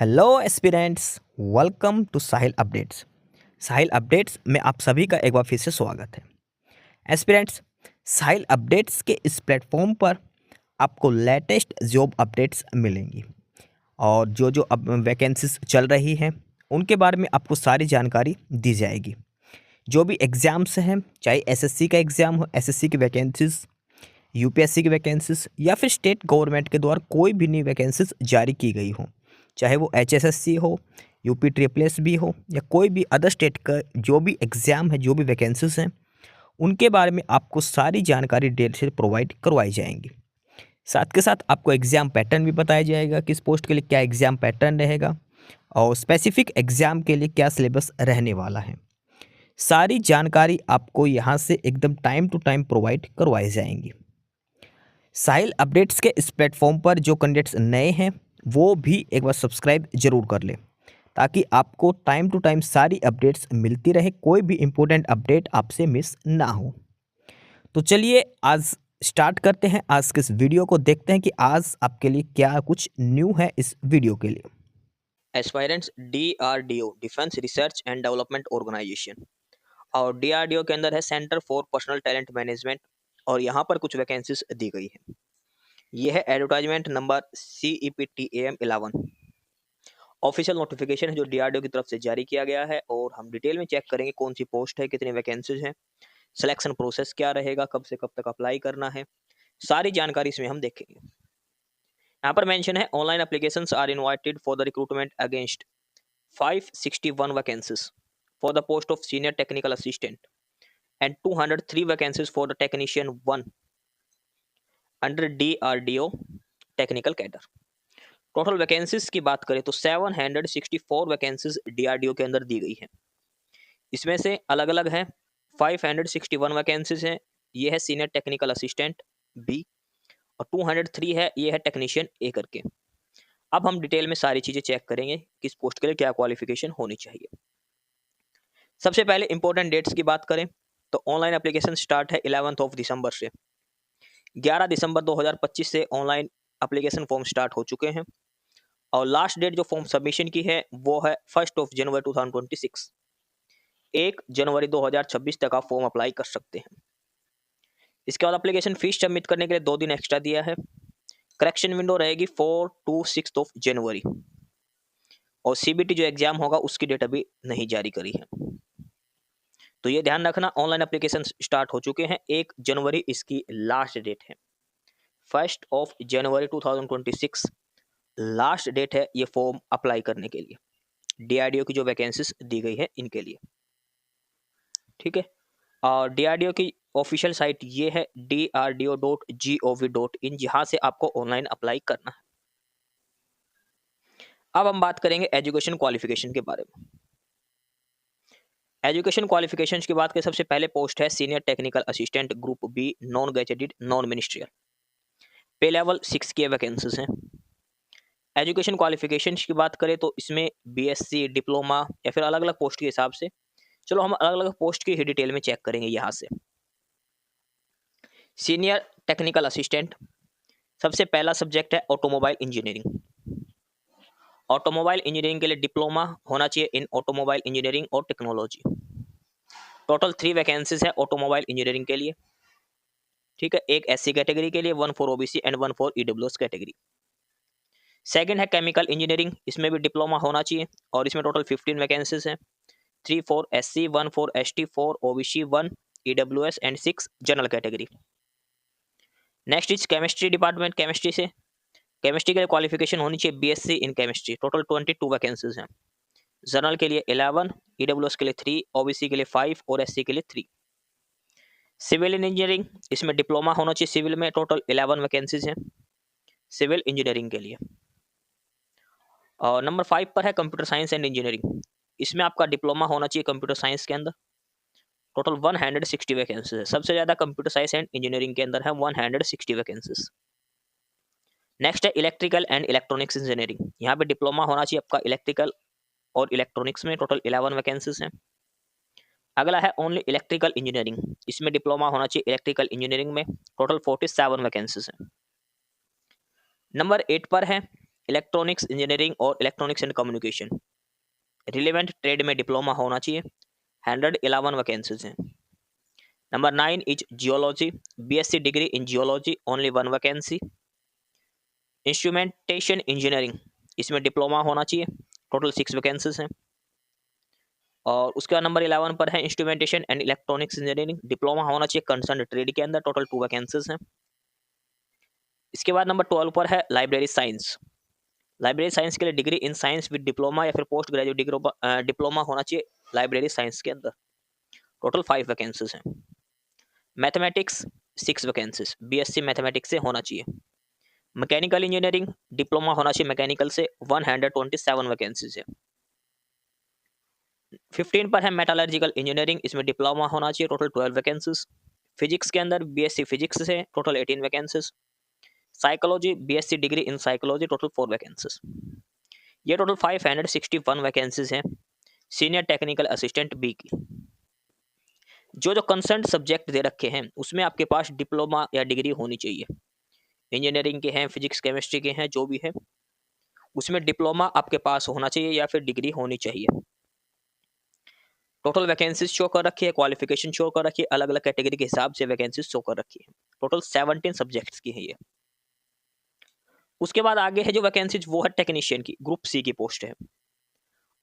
Hello aspirants, welcome to Sahil updates. Sahil updates में आप सभी का एक बार फिर से स्वागत है। एस्पिरेंट्स, साहिल अपडेट्स के इस प्लेटफॉर्म पर आपको लेटेस्ट जॉब अपडेट्स मिलेंगी और जो अब वैकेंसीज चल रही हैं उनके बारे में आपको सारी जानकारी दी जाएगी। जो भी एग्ज़ाम्स हैं, चाहे एसएससी का एग्ज़ाम हो, एसएससी की वैकेंसीज, यूपीएससी की वैकेंसीज या फिर स्टेट गवर्नमेंट के द्वारा कोई भी नई वैकेंसीज जारी की गई हो, चाहे वो एचएसएससी हो, यूपी ट्रिपल एस भी हो या कोई भी अदर स्टेट का जो भी एग्ज़ाम है, जो भी वैकेंसीज हैं, उनके बारे में आपको सारी जानकारी डिटेल से प्रोवाइड करवाई जाएंगी। साथ के साथ आपको एग्ज़ाम पैटर्न भी बताया जाएगा, किस पोस्ट के लिए क्या एग्ज़ाम पैटर्न रहेगा और स्पेसिफिक एग्ज़ाम के लिए क्या सिलेबस रहने वाला है। सारी जानकारी आपको यहाँ से एकदम टाइम टू टाइम प्रोवाइड करवाई जाएंगी। साहिल अपडेट्स के इस प्लेटफॉर्म पर जो कैंडिडेट्स नए हैं वो भी एक बार सब्सक्राइब जरूर कर लें, ताकि आपको टाइम टू टाइम सारी अपडेट्स मिलती रहे, कोई भी इम्पोर्टेंट अपडेट आपसे मिस ना हो। तो चलिए आज स्टार्ट करते हैं, आज के इस वीडियो को देखते हैं कि आज आपके लिए क्या कुछ न्यू है इस वीडियो के लिए। Aspirants DRDO defence research and development organisation और DRDO के अंदर है centre for personnel talent management और यहाँ पर कुछ वैकेंसीज दी गई है। यह है advertisement number CEPTAM11। Official notification है जो DRDO की तरफ से जारी किया गया है और हम डिटेल में चेक करेंगे कौन सी पोस्ट है, कितनी वैकेंसीज हैं, सिलेक्शन प्रोसेस क्या रहेगा, कब से कब तक अप्लाई करना है, सारी जानकारी इसमें हम देखेंगे। यहाँ पर मेंशन है online applications are invited for the recruitment against 561 vacancies for the post of senior technical assistant and 203 vacancies for the technician 1 under DRDO technical cadre। Total vacancies की बात करें तो 764 वैकेंसीज DRDO के अंदर दी गई है। इसमें से अलग अलग है 561 वैकेंसीज हैं, ये है सीनियर टेक्निकल असिस्टेंट बी और 203 है, ये है टेक्नीशियन ए करके। अब हम डिटेल में सारी चीजें चेक करेंगे किस पोस्ट के लिए क्या क्वालिफिकेशन होनी चाहिए। सबसे पहले इंपॉर्टेंट डेट्स की बात करें तो ऑनलाइन एप्लीकेशन स्टार्ट है 11 दिसंबर से। 11 दिसंबर 2025 से ऑनलाइन एप्लीकेशन फॉर्म स्टार्ट हो चुके हैं और लास्ट डेट जो फॉर्म सबमिशन की है वो है 1 जनवरी 2026। 1 जनवरी 2026 तक आप फॉर्म अप्लाई कर सकते हैं। इसके बाद एप्लीकेशन फीस सबमिट करने के लिए 2 दिन एक्स्ट्रा दिया है। करेक्शन विंडो रहेगी 4 to 6 जनवरी और CBT जो एग्जाम होगा उसकी डेट अभी नहीं जारी करी है, तो ये ध्यान रखना। ऑनलाइन एप्लीकेशन स्टार्ट हो चुके हैं, 1 जनवरी इसकी लास्ट डेट है। 1 जनवरी 2026 लास्ट डेट है ये फॉर्म अप्लाई करने के लिए DRDO की जो वैकेंसीज दी गई है इनके लिए, ठीक है। और DRDO की ऑफिशियल साइट ये है drdo.gov.in, जहां से आपको ऑनलाइन अप्लाई करना है। अब हम बात करेंगे एजुकेशन क्वालिफिकेशन के बारे में। एजुकेशन क्वालिफिकेशन की बात करें, सबसे पहले पोस्ट है senior technical assistant group B, non gazetted, non ministerial. Pay level 6 की वैकेंसीज हैं। एजुकेशन क्वालिफिकेशन की बात करें तो इसमें BSc, डिप्लोमा या फिर अलग अलग पोस्ट के हिसाब से, चलो हम अलग अलग पोस्ट की ही डिटेल में चेक करेंगे। यहाँ से सीनियर टेक्निकल असिस्टेंट, सबसे पहला सब्जेक्ट है ऑटोमोबाइल इंजीनियरिंग। ऑटोमोबाइल इंजीनियरिंग के लिए डिप्लोमा होना चाहिए इन ऑटोमोबाइल इंजीनियरिंग और टेक्नोलॉजी। टोटल 3 वैकेंसीज है ऑटोमोबाइल इंजीनियरिंग के लिए, ठीक है। एक SC कैटेगरी के लिए, 1 for OBC and 1 for EWS category. Second है केमिकल इंजीनियरिंग, इसमें भी डिप्लोमा होना चाहिए और इसमें टोटल 15 वैकेंसीज हैं। 3 for SC, 1 for ST, 4 OBC, 1 EWS and 6 general category. Next is chemistry department. Chemistry से, केमिस्ट्री के लिए क्वालिफिकेशन होनी चाहिए BSc in chemistry. Total 22 vacancies हैं। जनरल के लिए 11, EWS के लिए 3, OBC के लिए 5 और SC के लिए 3। सिविल इंजीनियरिंग, इसमें डिप्लोमा होना चाहिए सिविल में। टोटल 11 वैकेंसीज हैं सिविल इंजीनियरिंग के लिए। और नंबर 5 पर है कंप्यूटर साइंस एंड इंजीनियरिंग, इसमें आपका डिप्लोमा होना चाहिए कंप्यूटर साइंस के अंदर। टोटल 160 वैकेंसीज है। सबसे ज्यादा कंप्यूटर साइंस एंड इंजीनियरिंग के अंदर है 160 वैकेंसीज। नेक्स्ट है इलेक्ट्रिकल एंड इलेक्ट्रॉनिक्स इंजीनियरिंग, यहाँ पे डिप्लोमा होना चाहिए आपका इलेक्ट्रिकल और इलेक्ट्रॉनिक्स में। टोटल 11 वैकेंसीज हैं। अगला है ओनली इलेक्ट्रिकल इंजीनियरिंग, इसमें डिप्लोमा होना चाहिए इलेक्ट्रिकल इंजीनियरिंग में। टोटल 47 वैकेंसीज हैं। नंबर 8 पर है इलेक्ट्रॉनिक्स इंजीनियरिंग और electronics and communication. Relevant trade में डिप्लोमा होना चाहिए। 111 वैकेंसीज हैं। Number 9 is geology, BSc degree in geology, only 1 vacancy. Instrumentation engineering, इसमें डिप्लोमा होना चाहिए, टोटल 6 वैकेंसीज हैं। और उसके बाद नंबर 11 पर है instrumentation and electronics engineering, diploma होना चाहिए कंसर्न ट्रेड के अंदर, टोटल 2 वैकेंसीज हैं। इसके बाद नंबर 12 पर है लाइब्रेरी साइंस। लाइब्रेरी साइंस के लिए degree in science with diploma या फिर पोस्ट ग्रेजुएट डिग्री डिप्लोमा होना चाहिए लाइब्रेरी साइंस के अंदर, टोटल 5 वैकेंसीज हैं। मैथमेटिक्स 6 वैकेंसीज, बीएससी मैथमेटिक्स से होना चाहिए। मैकेनिकल इंजीनियरिंग डिप्लोमा होना चाहिए मैकेनिकल से, 127 वैकेंसीज है। 15 पर है मेटालर्जिकल इंजीनियरिंग, इसमें डिप्लोमा होना चाहिए, टोटल 12 वैकेंसीज। फिजिक्स के अंदर बीएससी फिजिक्स से total 18 vacancies. Psychology BSc degree in psychology, total 4 vacancies. ये टोटल 561 वैकेंसीज हैं सीनियर टेक्निकल असिस्टेंट बी की। जो जो कंसर्न सब्जेक्ट दे रखे हैं उसमें आपके पास डिप्लोमा या डिग्री होनी चाहिए। इंजीनियरिंग के हैं, फिजिक्स केमिस्ट्री के हैं, जो भी है उसमें डिप्लोमा आपके पास होना चाहिए या फिर डिग्री होनी चाहिए। टोटल वैकेंसीज शो कर रखी है, क्वालिफिकेशन शो कर रखी है, अलग अलग कैटेगरी के हिसाब से वैकेंसीज शो कर रखी है। टोटल 17 सब्जेक्ट्स की है ये। उसके बाद आगे है जो वैकेंसीज वो है टेक्नीशियन की, ग्रुप सी की पोस्ट है।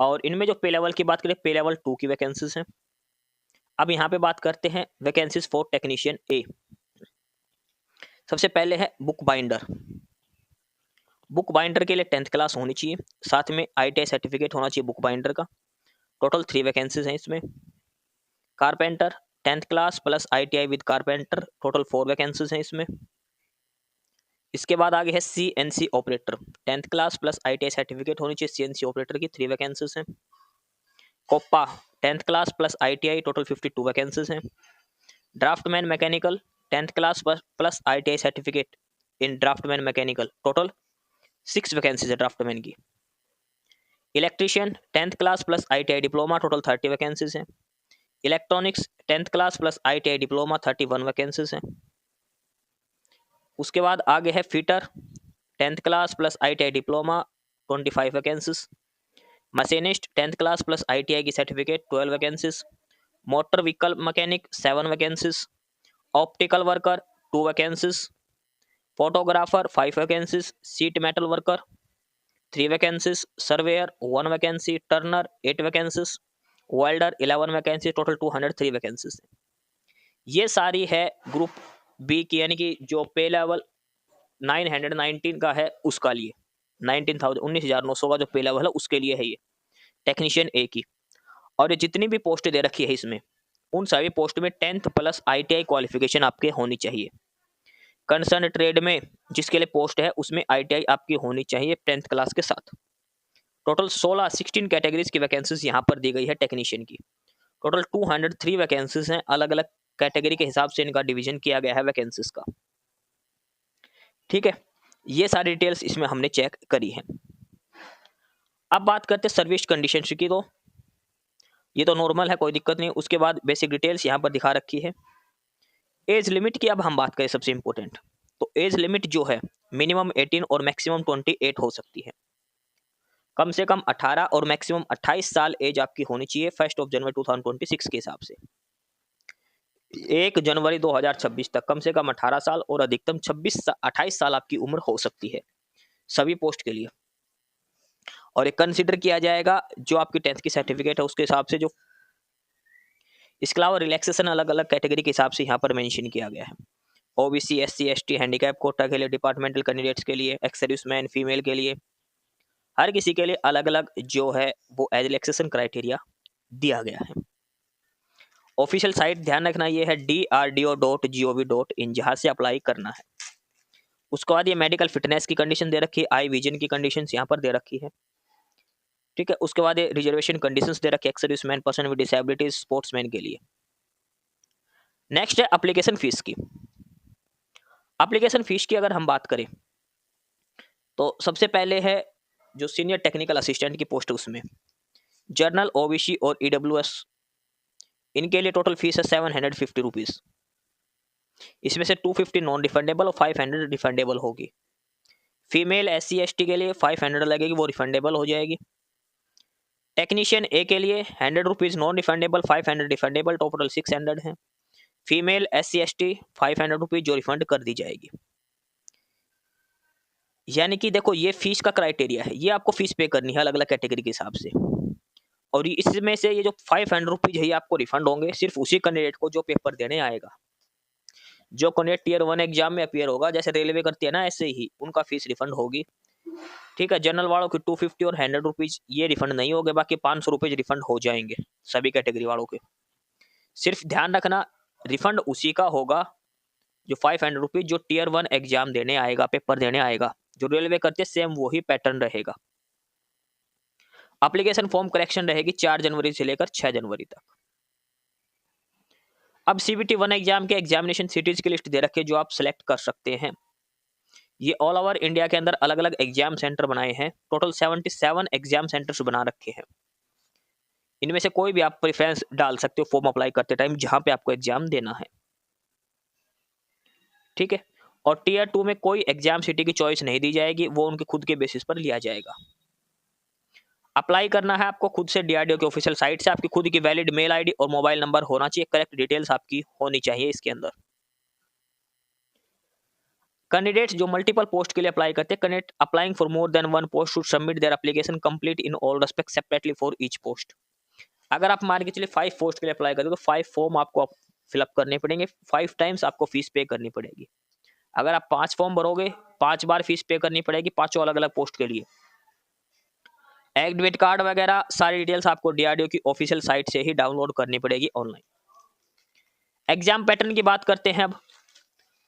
और इनमें जो पे लेवल की बात करें, पे लेवल 2 की वैकेंसीज हैं। अब यहाँ पे बात करते हैं वैकेंसीज फॉर टेक्नीशियन ए। सबसे पहले है बुक बाइंडर। बुक बाइंडर के लिए 10th क्लास होनी चाहिए, साथ में ITI सर्टिफिकेट होना चाहिए बुक बाइंडर का, टोटल 3 वैकेंसीज हैं इसमें। Carpenter 10th class plus ITI with carpenter, total 4 vacancies हैं इसमें। इसके बाद आगे है CNC operator, 10th class plus ITI certificate होनी चाहिए CNC ऑपरेटर की, 3 वैकेंसीज हैं। COPA 10th class plus ITI, total 52 vacancies हैं। Draftsman mechanical 10th class plus ITI certificate in draftsman mechanical, total 6 vacancies है ड्राफ्टमैन की। Electrician 10th class plus ITI diploma, total 30 vacancies हैं। Electronics 10th class plus ITI diploma, 31 vacancies हैं। उसके बाद आगे है fitter 10th class plus ITI diploma, 25 vacancies. Machinist 10th class plus ITI की certificate, 12 vacancies. Motor vehicle mechanic 7 vacancies. Optical worker 2 vacancies. Photographer 5 vacancies. Sheet metal worker 3 vacancies. Surveyor 1 vacancy. Turner 8 vacancies. Welder 11 vacancy, total 203 vacancies. ये सारी है group B की, यानी कि जो पे level 919 का है उसका लिए, 19,900 का जो पे लेवल है उसके लिए है ये टेक्नीशियन ए की। और ये जितनी भी पोस्ट दे रखी है इसमें, उन सभी पोस्ट में 10th प्लस ITI क्वालिफिकेशन आपके होनी चाहिए। कंसर्न ट्रेड में जिसके लिए पोस्ट है उसमें ITI आपकी होनी चाहिए 10th क्लास के साथ। टोटल 16 कैटेगरीज की वैकेंसीज यहाँ पर दी गई है टेक्नीशियन की। टोटल 203 वैकेंसीज हैं, अलग अलग कैटेगरी के हिसाब से इनका डिवीजन किया गया है वैकेंसीज का। ठीक है, ये सारी डिटेल्स इसमें हमने चेक करी है। अब बात करते हैं सर्विस कंडीशन की, तो ये तो नॉर्मल है, कोई दिक्कत नहीं। उसके बाद बेसिक डिटेल्स यहाँ पर दिखा रखी है। एज लिमिट की अब हम बात करें, सबसे इंपॉर्टेंट तो एज लिमिट जो है मिनिमम 18 और मैक्सिमम 28 हो सकती है। कम से कम 18 और मैक्सिमम 28 साल एज आपकी होनी चाहिए 1 जनवरी 2026 के हिसाब से। 1 जनवरी 2026 तक कम से कम 18 साल और अधिकतम 28 साल आपकी उम्र हो सकती है सभी पोस्ट के लिए। और ये कंसिडर किया जाएगा जो आपकी 10th की सर्टिफिकेट है उसके हिसाब से। जो इसके अलावा रिलैक्सेशन अलग अलग कैटेगरी के हिसाब से यहाँ पर मेंशन किया गया है। OBC SC ST handicap quota के लिए, डिपार्टमेंटल कैंडिडेट्स के लिए, एक्स सर्विसमैन फीमेल के लिए, हर किसी के लिए अलग अलग जो है वो एज रिलैक्सेशन क्राइटेरिया दिया गया है। ऑफिशियल साइट ध्यान रखना ये है drdo.gov.in, जहाँ से अप्लाई करना है। उसके बाद ये मेडिकल फिटनेस की कंडीशन दे रखी है, आई विजन की कंडीशन यहाँ पर दे रखी है। ठीक है, उसके बाद ये रिजर्वेशन कंडीशंस दे रखी है ex serviceman, person with disabilities, sportsman के लिए। नेक्स्ट है एप्लीकेशन फीस की। एप्लीकेशन फीस की अगर हम बात करें तो सबसे पहले है जो सीनियर टेक्निकल असिस्टेंट की पोस्ट, उसमें जर्नल, OBC और EWS, इनके लिए टोटल फीस है 750 रुपीज़। इसमें से 250 नॉन रिफंडेबल और 500 रिफंडेबल होगी। फीमेल SC/ST के लिए 500 लगेगी, वो रिफंडेबल हो जाएगी। टेक्नीशियन ए के लिए 100 rupees non refundable, 500 refundable, total 600 है। फीमेल SC/ST 500 रुपीज़ जो रिफंड कर दी जाएगी। यानी कि देखो ये फीस का क्राइटेरिया है, ये आपको फीस पे करनी है अलग अलग कैटेगरी के हिसाब से। और इसमें से ये जो 500 रुपीज़ है ये आपको रिफंड होंगे सिर्फ उसी कैंडिडेट को जो पेपर देने आएगा। जो कैंडिडेट टियर 1 एग्जाम में अपीयर होगा, जैसे रेलवे करती है ना, ऐसे ही उनका फीस रिफंड होगी। ठीक है, जनरल वालों की 250 और 100 रुपीज़ ये रिफंड नहीं होंगे, बाकी 500 रुपीज़ रिफंड हो जाएंगे सभी कैटेगरी वालों के। सिर्फ ध्यान रखना रिफंड उसी का होगा जो 500 रुपीज़ जो टियर 1 एग्जाम देने आएगा, पेपर देने आएगा। जो रेलवे करते हैं सेम वही पैटर्न रहेगा। एप्लीकेशन फॉर्म करेक्शन रहेगी 4 जनवरी से लेकर 6 जनवरी तक। अब CBT 1 एग्जाम के एग्जामिनेशन सिटीज की लिस्ट दे रखी है जो आप सिलेक्ट कर सकते हैं। ये ऑल ओवर इंडिया के अंदर अलग अलग एग्जाम सेंटर बनाए हैं, टोटल 77 एग्जाम सेंटर्स बना रखे हैं। इनमें से कोई भी आप प्रेफरेंस डाल सकते हो फॉर्म अप्लाई करते टाइम जहां पे आपको एग्जाम देना है। ठीक है, और टियर 2 में कोई एग्जाम सिटी की चॉइस नहीं दी जाएगी, वो उनके खुद के बेसिस पर लिया जाएगा। अप्लाई करना है आपको खुद से DRDO के ऑफिशियल साइट से, आपकी खुद की वैलिड मेल ID और मोबाइल नंबर होना चाहिए, करेक्ट डिटेल्स आपकी होनी चाहिए इसके अंदर। कैंडिडेट्स जो मल्टीपल पोस्ट के लिए अप्लाई करते हैं, candidate applying for more than one post should submit their application complete in all respect separately for each post. अगर आप मान के चलिए 5 पोस्ट के लिए अप्लाई करते हो तो 5 फॉर्म आपको फिलअप करने पड़ेंगे, 5 टाइम्स आपको फीस पे करनी पड़ेगी। अगर आप 5 फॉर्म भरोगे 5 बार फीस पे करनी पड़ेगी, 5 अलग अलग पोस्ट के लिए। एडमिट कार्ड वगैरह सारी डिटेल्स आपको DRDO की ऑफिशियल साइट से ही डाउनलोड करनी पड़ेगी ऑनलाइन। एग्जाम पैटर्न की बात करते हैं अब।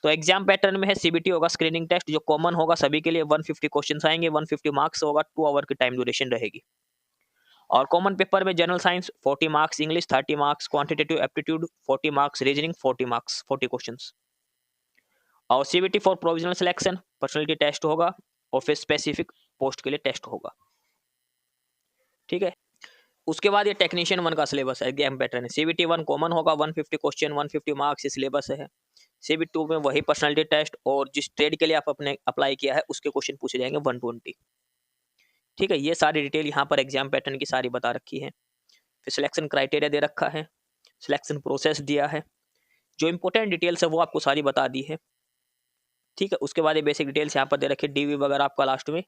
तो एग्जाम पैटर्न में है CBT होगा स्क्रीनिंग टेस्ट जो कॉमन होगा सभी के लिए, 150 क्वेश्चंस आएंगे, 150 मार्क्स होगा, 2 आवर की टाइम ड्यूरेशन रहेगी। और कॉमन पेपर में general science 40 marks, English 30 marks, quantitative aptitude 40 marks, reasoning 40 marks, 40 questions. और CBT for provisional selection personality test होगा और फिर स्पेसिफिक पोस्ट के लिए टेस्ट होगा। ठीक है, उसके बाद ये टेक्नीशियन 1 का सिलेबस है, एग्जाम पैटर्न है। CBT 1 कॉमन होगा, 150 क्वेश्चन, 150 मार्क्स सिलेबस है। CBT 2 में वही पर्सनैलिटी टेस्ट और जिस ट्रेड के लिए आप अपने अप्लाई किया है उसके क्वेश्चन पूछे जाएंगे 120। ठीक है, ये सारी डिटेल यहाँ पर एग्जाम पैटर्न की सारी बता रखी है। फिर सिलेक्शन क्राइटेरिया दे रखा है, सिलेक्शन प्रोसेस दिया है, जो इंपॉर्टेंट डिटेल्स है वो आपको सारी बता दी है। ठीक है, उसके बाद ये बेसिक डिटेल्स यहाँ पर दे रखी है, DV वगैरह आपका लास्ट में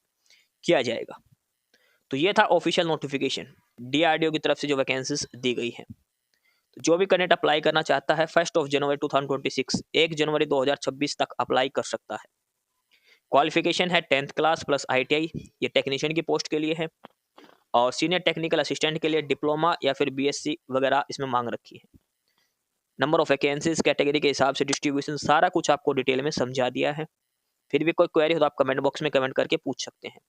किया जाएगा। तो ये था ऑफिशियल नोटिफिकेशन DRDO की तरफ से जो वैकेंसीज दी गई है। तो जो भी कैंडिडेट अप्लाई करना चाहता है 1 जनवरी 2026 1 जनवरी 2026 तक अप्लाई कर सकता है। क्वालिफिकेशन है 10th क्लास प्लस ITI, ये टेक्नीशियन की पोस्ट के लिए है। और सीनियर टेक्निकल असिस्टेंट के लिए डिप्लोमा या फिर BSc वगैरह इसमें मांग रखी है। नंबर ऑफ वैकेंसीज कैटेगरी के हिसाब से डिस्ट्रीब्यूशन सारा कुछ आपको डिटेल में समझा दिया है। फिर भी कोई क्वेरी हो तो आप कमेंट बॉक्स में कमेंट करके पूछ सकते हैं।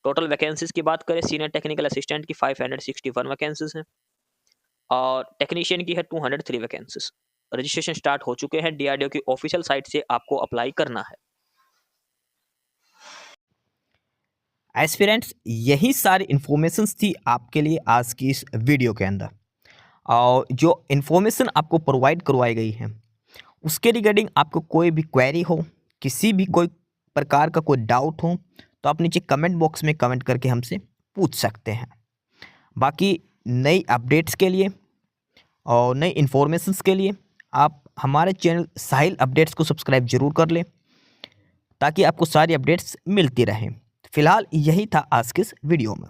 टोटल वैकेंसीज की बात करें, सीनियर टेक्निकल असिस्टेंट की 561 वैकेंसीज हैं और टेक्नीशियन की है 203 वैकेंसीज। रजिस्ट्रेशन स्टार्ट हो चुके हैं, DRDO की ऑफिशियल साइट से आपको अप्लाई करना है। एस्पिरेंट्स, यही सारी इन्फॉर्मेशंस थी आपके लिए आज की इस वीडियो के अंदर। और जो इन्फॉर्मेशन आपको प्रोवाइड करवाई गई है उसके रिगार्डिंग आपको कोई भी क्वेरी हो, किसी भी कोई प्रकार का कोई डाउट हो तो आप नीचे कमेंट बॉक्स में कमेंट करके हमसे पूछ सकते हैं। बाकी नई अपडेट्स के लिए और नई इन्फॉर्मेशंस के लिए आप हमारे चैनल साहिल अपडेट्स को सब्सक्राइब जरूर कर लें ताकि आपको सारी अपडेट्स मिलती रहें। फिलहाल यही था आज के इस वीडियो में।